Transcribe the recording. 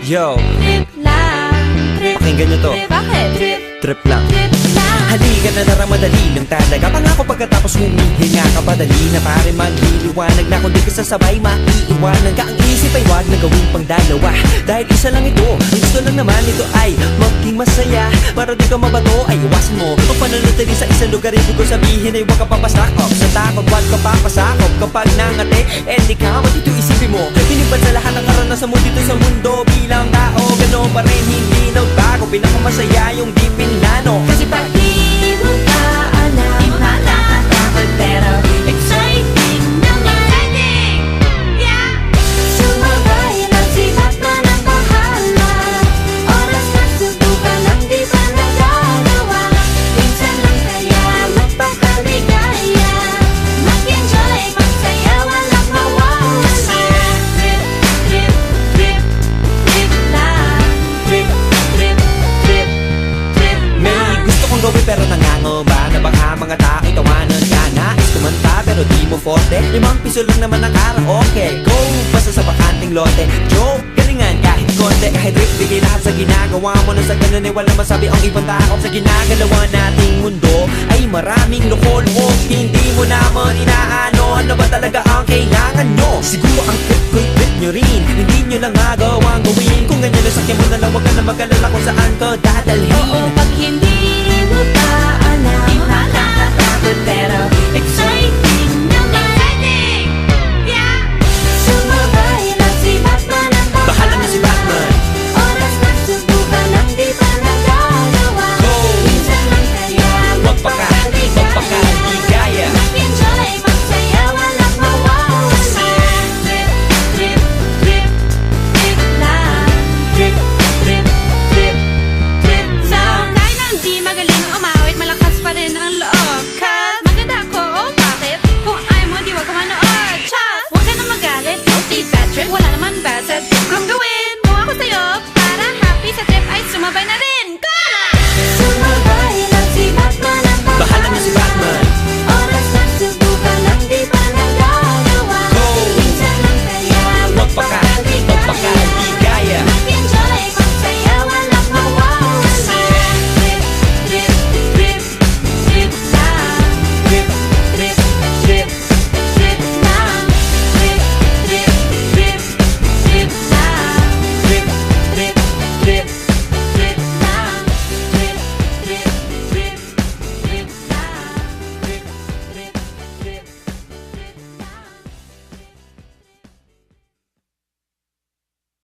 Yo, Trip lang, trip. pakinggan nyo to. Bakit? Trip, Trip lang. trip lang. Halika na naramadali lang talaga. Pangako pagkatapos humihinga ka pa. Dali na pare magliliwanag na kung di ka sasabay maiiwanan ka. Ang isip ay wag na gawin pang dalawa, dahil isa lang ito. Ang gusto lang naman ito ay maging masaya. Para di ka mabato ay iwasan mo ang pananatili sa isang lugar. Ibig ko sabihin ay huwag ka papasakop sa takot, wag ka papasakop. Kapag nangate, di ka matito isipin mo. Hinipan sa lahat ng karanasan mo dito sa mundo. Bilang tao, ganoon pa rin hindi nagbago. Pinakamasaya yung di pinlano. Kasi pag di mo ka alam, di mo na natatakot, pero exciting naman. Exciting! Yeah! Sumabay lang sibat na ng bahala. Oras na subukan ang di pa nagagawa. Minsan lang kaya magpakaligaya. Mag-enjoy, magsaya, walang mawawala. Trip, trip, trip, trip lang. Trip, trip, trip, trip lang. May gusto kong gawin pero nangangamba na baka mga tao'y tawanan ka. Nais kumanta pero di mo forte. 5 piso lang naman ang karaoke. Go! Basta sa bakanting lote. Joke! Galingan kahit konti. Kahit rip, bigay lahat sa ginagawa mo. Na sa ganun ay wala masabi ang ibang tao. Sa ginagalawa nating mundo ay maraming loko-loko. Hindi mo naman inaano. Ano ba talaga ang kailangan nyo? Siguro ang trip ko'y trip nyo rin. Hindi nyo lang magawang gawin. Kung ganyan na sakyan mo na lang, wag ka na mag-alala kung saan ka dadalhin.